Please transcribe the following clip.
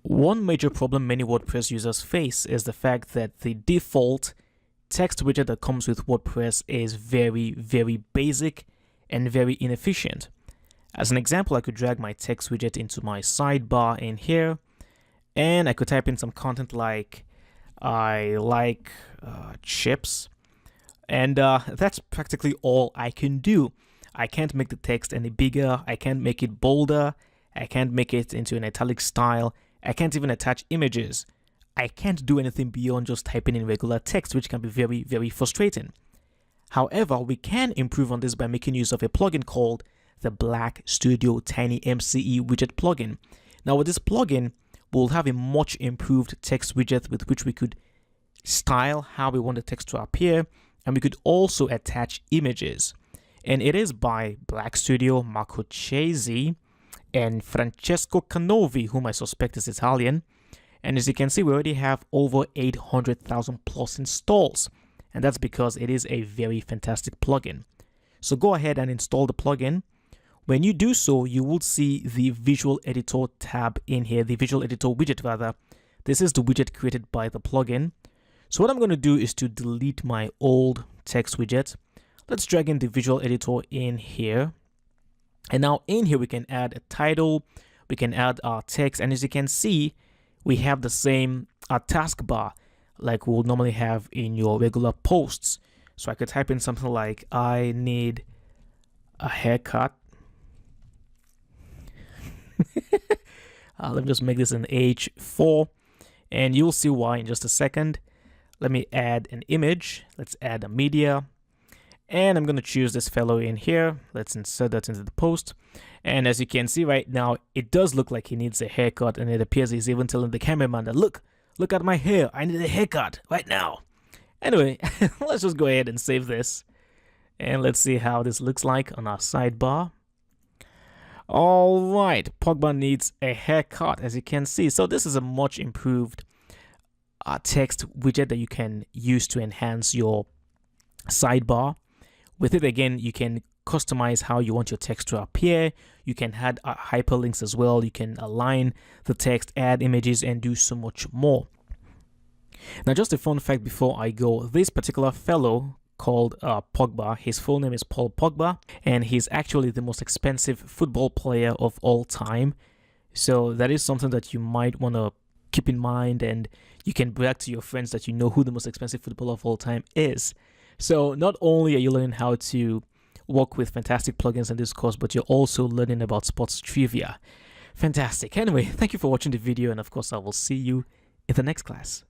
One major problem many WordPress users face is the fact that the default text widget that comes with WordPress is very, very basic and very inefficient. As an example, I could drag my text widget into my sidebar in here, and I could type in some content like, I like chips, and that's practically all I can do. I can't make the text any bigger, I can't make it bolder, I can't make it into an italic style, I can't even attach images. I can't do anything beyond just typing in regular text, which can be very, very frustrating. However, we can improve on this by making use of a plugin called the Black Studio TinyMCE widget plugin. Now, with this plugin, we'll have a much improved text widget with which we could style how we want the text to appear, and we could also attach images. And it is by Black Studio, Marco Chesi, and Francesco Canovi, whom I suspect is Italian. And as you can see, we already have over 800,000 plus installs. And that's because it is a very fantastic plugin. So go ahead and install the plugin. When you do so, you will see the visual editor tab in here, the visual editor widget rather. This is the widget created by the plugin. So what I'm going to do is to delete my old text widget. Let's drag in the visual editor in here. And now in here, we can add a title, we can add our text. And as you can see, we have the same taskbar like we would normally have in your regular posts. So I could type in something like, I need a haircut. Let me just make this an H4 and you'll see why in just a second. Let me add an image. Let's add a media. And I'm going to choose this fellow in here. Let's insert that into the post. And as you can see right now, it does look like he needs a haircut. And it appears he's even telling the cameraman that, look at my hair. I need a haircut right now. Anyway, let's just go ahead and save this. And let's see how this looks like on our sidebar. All right, Pogba needs a haircut, as you can see. So this is a much improved text widget that you can use to enhance your sidebar. With it, again, you can customize how you want your text to appear. You can add hyperlinks as well. You can align the text, add images, and do so much more. Now, just a fun fact before I go, this particular fellow called Pogba, his full name is Paul Pogba, and he's actually the most expensive football player of all time. So that is something that you might want to keep in mind, and you can brag to your friends that you know who the most expensive footballer of all time is. So not only are you learning how to work with fantastic plugins in this course, but you're also learning about sports trivia. Fantastic. Anyway, thank you for watching the video, and of course, I will see you in the next class.